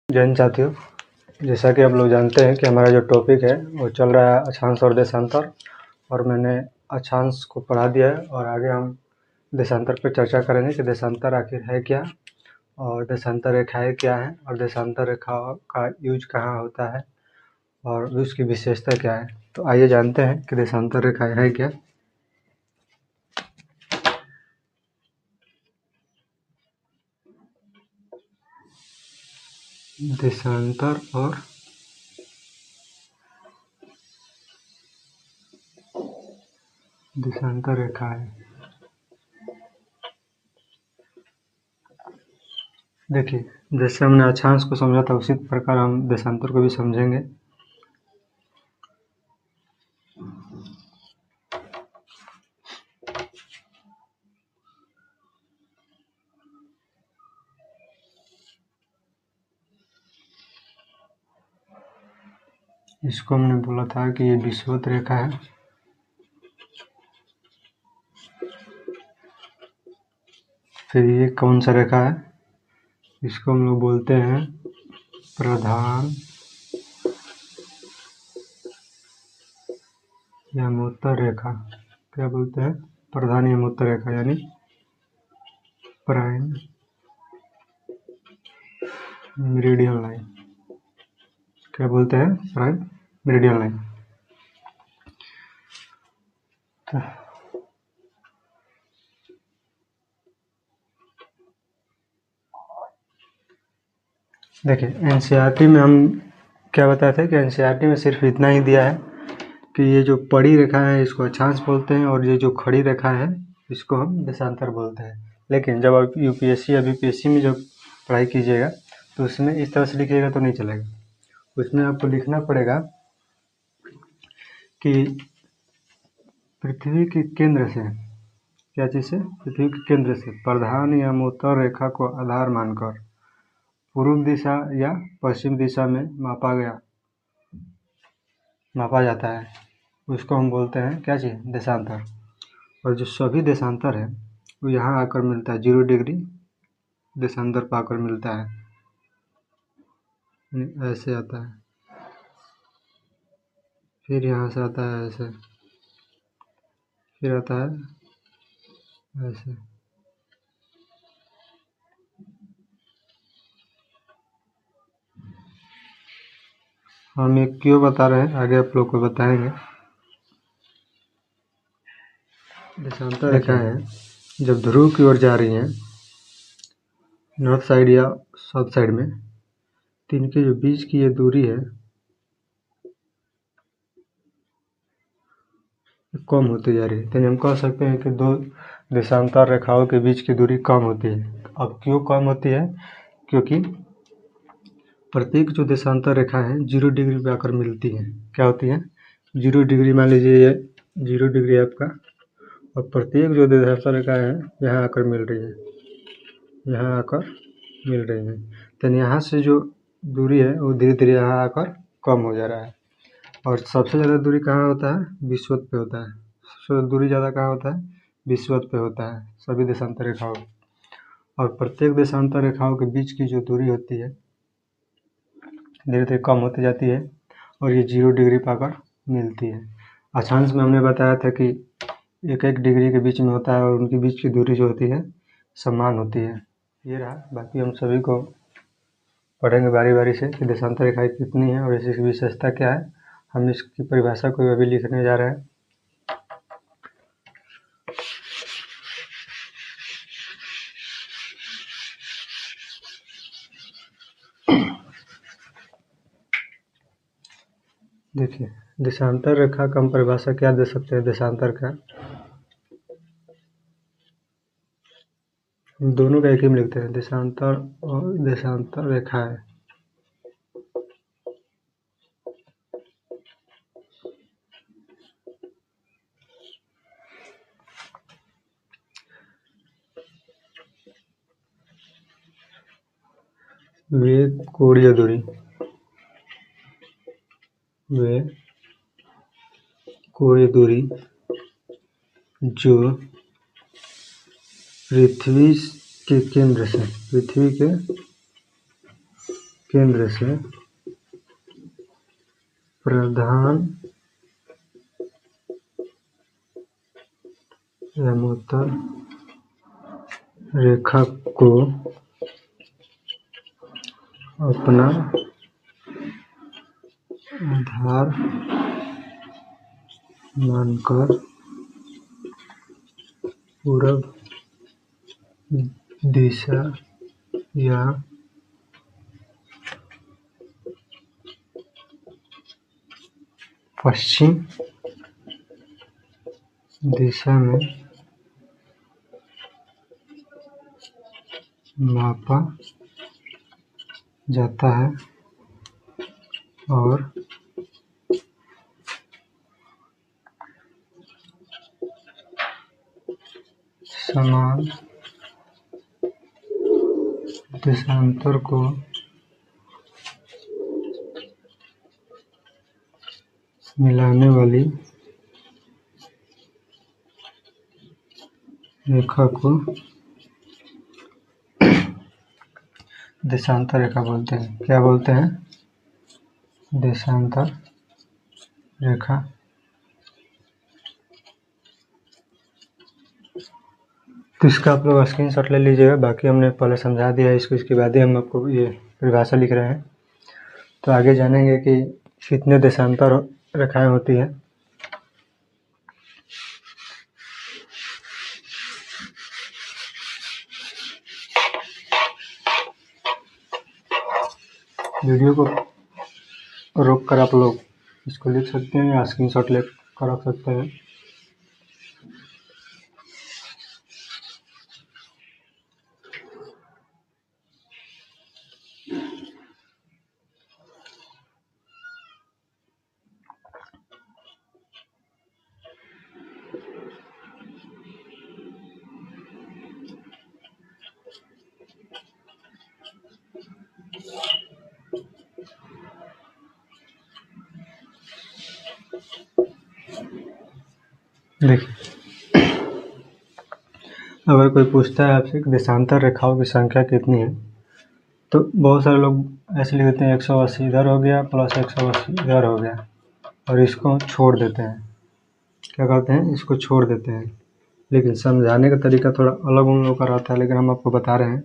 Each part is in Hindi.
जय हिंद साथियों, जैसा कि आप लोग जानते हैं कि हमारा जो टॉपिक है वो चल रहा है अक्षांश और देशांतर। और मैंने अक्षांश को पढ़ा दिया है और आगे हम देशांतर पर चर्चा करेंगे कि देशांतर आखिर है क्या और देशांतर रेखाएं क्या हैं और देशांतर रेखा का यूज कहाँ होता है और उसकी विशेषता क्या है। तो आइए जानते हैं कि देशांतर रेखाएं है क्या। देशांतर और देशांतर रेखाएं, देखिए जैसे हमने अक्षांश को समझा था उसी प्रकार हम देशांतर को भी समझेंगे। इसको हमने बोला था कि ये विषुवत रेखा है। फिर ये कौन सा रेखा है, इसको हम लोग बोलते हैं प्रधान यमोत्तर रेखा। क्या बोलते हैं? प्रधान यमोत्तर रेखा यानी प्राइम मेरिडियन लाइन। क्या बोलते हैं? Prime meridian line. देखिए एनसीईआरटी में हम क्या बताए थे कि एनसीईआरटी में सिर्फ इतना ही दिया है कि ये जो पड़ी रेखा है इसको अक्षांश बोलते हैं और ये जो खड़ी रेखा है इसको हम देशांतर बोलते हैं। लेकिन जब आप यूपीएससी या बीपीएससी में जब पढ़ाई कीजिएगा तो उसमें इस तरह से लिखिएगा तो नहीं चलेगा। उसमें आपको लिखना पड़ेगा कि पृथ्वी के केंद्र से, क्या चीज़ से? पृथ्वी के केंद्र से प्रधान यमोत्तर रेखा को आधार मानकर पूर्व दिशा या पश्चिम दिशा में मापा जाता है, उसको हम बोलते हैं क्या चीज़? देशांतर। और जो सभी देशांतर है वो यहाँ आकर मिलता है, 0 डिग्री देशांतर पाकर मिलता है। ऐसे आता है, फिर यहाँ से आता है ऐसे, फिर आता है ऐसे। हम ये क्यों बता रहे हैं आगे आप लोग को बताएंगे। देशांतर रेखा है जब ध्रुव की ओर जा रही हैं, नॉर्थ साइड या साउथ साइड में, तो इनके जो बीच की ये दूरी है कम होती जा रही है। तो हम कह सकते हैं कि दो देशांतर रेखाओं के बीच की दूरी कम होती है। अब क्यों कम होती है? क्योंकि प्रत्येक जो देशांतर रेखा है 0 डिग्री पे आकर मिलती है। क्या होती है? 0 डिग्री, मान लीजिए ये 0 डिग्री आपका, और प्रत्येक जो देशांतर रेखा है यहाँ आकर मिल रही है, यहाँ आकर मिल रही है। तो यहाँ से जो दूरी है वो धीरे धीरे यहाँ आकर कम हो जा रहा है। और सबसे ज़्यादा दूरी कहाँ होता है? विषुवत पे होता है। सबसे दूरी ज़्यादा कहाँ होता है? विषुवत पे होता है सभी देशांतर रेखाओं। और प्रत्येक देशांतर रेखाओं के बीच की जो दूरी होती है धीरे धीरे कम होती जाती है और ये 0 डिग्री पाकर मिलती है। अक्षांश में हमने बताया था कि 1-1 डिग्री के बीच में होता है और उनके बीच की दूरी जो होती है समान होती है। ये रहा, बाकी हम सभी को पढ़ेंगे बारी बारी से कि देशांतर रेखाएं कितनी है और इसकी विशेषता क्या है। हम इसकी परिभाषा को अभी लिखने जा रहे हैं। देखिए देशांतर रेखा का हम परिभाषा क्या दे सकते हैं? देशांतर का हम दोनों का एक ही में लिखते हैं, देशांतर और देशांतर रेखाएं। वे कोणीय दूरी, वे कोणीय दूरी जो पृथ्वी के केंद्र से, पृथ्वी के केंद्र से प्रधान लंबवत रेखा को अपना आधार मानकर पूर्व दिशा या पश्चिम दिशा में मापा जाता है और समान देशांतर को मिलाने वाली रेखा को देशांतर रेखा बोलते हैं। क्या बोलते हैं? देशांतर रेखा। तो इसका आप लोग स्क्रीनशॉट ले लीजिएगा। बाकी हमने पहले समझा दिया है इसको, इसके बाद ही हम आपको ये परिभाषा लिख रहे हैं। तो आगे जानेंगे कि कितने देशांतर रेखाएं होती है। वीडियो को रोक कर आप लोग इसको लिख सकते हैं या स्क्रीनशॉट ले कर रख सकते हैं। देखिए, अगर कोई पूछता है आपसे कि देशांतर रेखाओं की संख्या कितनी है, तो बहुत सारे लोग ऐसे लिख देते हैं 180 इधर हो गया प्लस 180 इधर हो गया, और इसको छोड़ देते हैं। क्या करते हैं? इसको छोड़ देते हैं। लेकिन समझाने का तरीका थोड़ा अलग उन लोगों का रहता है। लेकिन हम आपको बता रहे हैं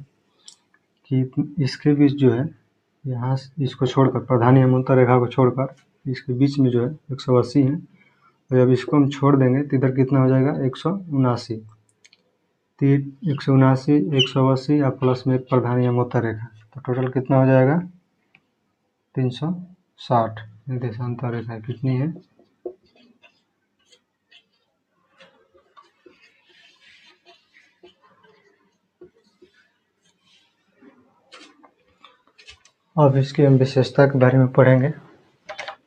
कि इसके बीच जो है, यहाँ इसको छोड़कर, प्रधान यमुना रेखा को छोड़कर इसके बीच में जो है 180 है। और जब इसको हम छोड़ देंगे तो इधर कितना हो जाएगा? 179। 179, 180 और प्लस में प्रधान यमुना रेखा, तो टोटल कितना हो जाएगा? 360 देशांतर रेखा कितनी है? अब इसकी हम विशेषता के बारे में पढ़ेंगे।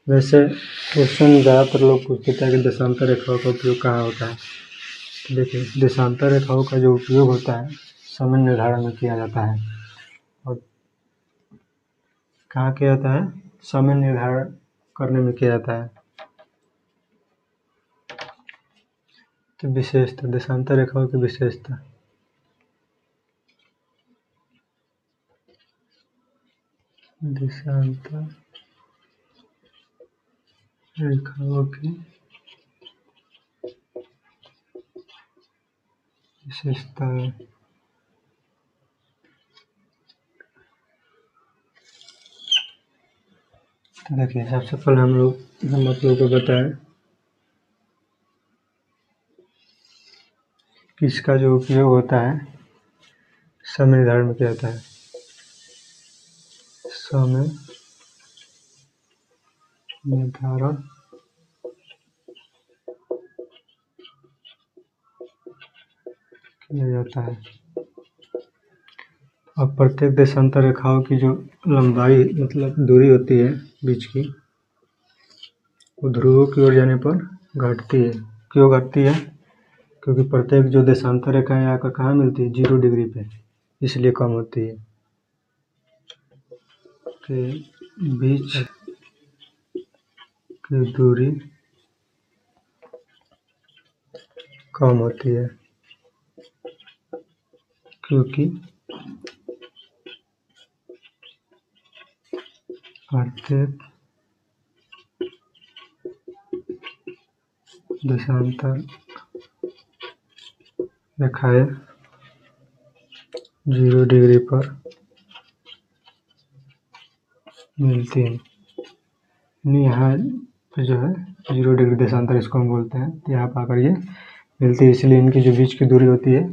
वैसे क्वेश्चन ज़्यादातर लोग पूछते हैं कि देशांतर रेखाओं का उपयोग कहाँ होता है। तो देखिए, देशांतर रेखाओं का जो उपयोग होता है समय निर्धारण में किया जाता है। और कहाँ किया जाता है? समय निर्धारण करने में किया जाता है। तो विशेषता, देशांतर रेखाओं की विशेषता, देशांतर रेखाओं की विशेषताएं। तो देखिए, सबसे पहले हम आप लोगों को बताएं कि इसका जो उपयोग होता है समय निर्धारण में किया जाता है। समय निर्धारण किया जाता है। अब प्रत्येक देशांतर रेखाओं की जो लंबाई मतलब दूरी होती है बीच की, वो ध्रुवों की ओर जाने पर घटती है। क्यों घटती है? क्योंकि प्रत्येक जो देशांतर रेखाएं आकर कहाँ मिलती है? 0 डिग्री पे, इसलिए कम होती है। के बीच की दूरी कम होती है क्योंकि प्रत्येक देशांतर रेखाएं 0 डिग्री पर मिलती हैं। यहाँ पे जो है 0 डिग्री देशांतर इसको हम बोलते हैं। तो यहाँ पर आकर ये मिलती है, इसलिए इनकी जो बीच की दूरी होती है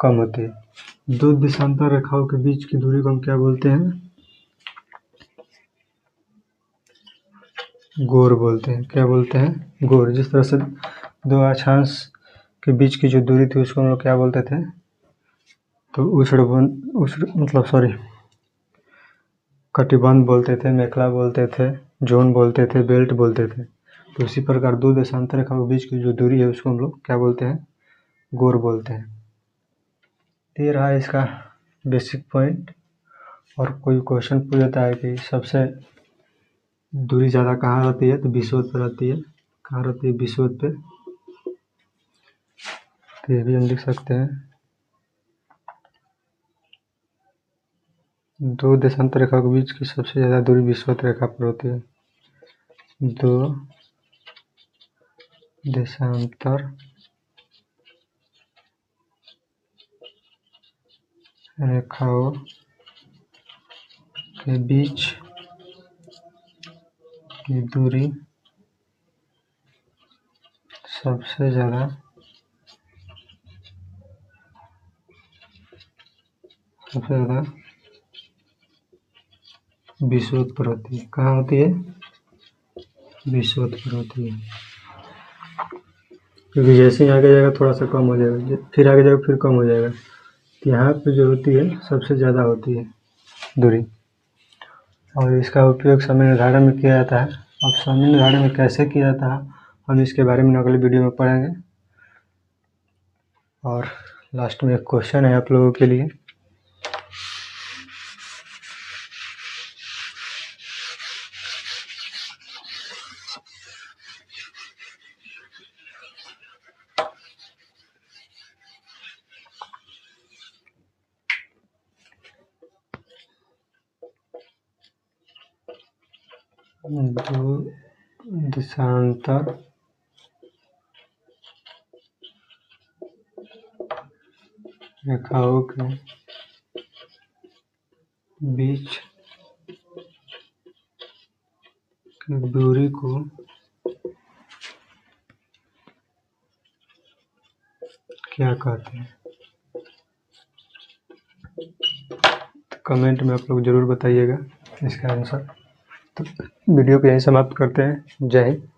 कम होती है। दो देशांतर रेखाओं के बीच की दूरी को हम क्या बोलते हैं? गोर बोलते हैं। क्या बोलते हैं? गोर। जिस तरह से दो अक्षांश के बीच की जो दूरी थी उसको हम लोग क्या बोलते थे? तो कटिबंध बोलते थे, मेखला बोलते थे, जोन बोलते थे, बेल्ट बोलते थे। तो इसी प्रकार दो देशांतर रेखाओं के बीच की जो दूरी है उसको हम लोग क्या बोलते हैं? गोर बोलते हैं। ये रहा इसका बेसिक पॉइंट। और कोई क्वेश्चन पूछ देता है कि सबसे दूरी ज़्यादा कहाँ रहती है, तो विषुवत पे रहती है। कहाँ रहती है? विषुवत पे। तो ये भी हम लिख सकते हैं, दो देशांतर रेखा के बीच की सबसे ज़्यादा दूरी विषुवत रेखा पर होती है। दो देशांतर रेखाओं के बीच की दूरी सबसे ज़्यादा विषुवत पर होती है। कहाँ होती है? विषुवत पर होती है। क्योंकि जैसे ही आगे जाएगा थोड़ा सा कम हो जाएगा, फिर आगे जाएगा फिर कम हो जाएगा। तो यहाँ पे जो होती है सबसे ज़्यादा होती है दूरी। और इसका उपयोग समय निर्धारण में किया जाता है। अब समय निर्धारण में कैसे किया जाता है हम इसके बारे में अगले वीडियो में पढ़ेंगे। और लास्ट में एक क्वेश्चन है आप लोगों के लिए। दो देशांतर रेखाओं के बीच की दूरी को क्या कहते हैं? तो कमेंट में आप लोग ज़रूर बताइएगा इसका आंसर। तो वीडियो को यहीं समाप्त करते हैं। जय हिंद।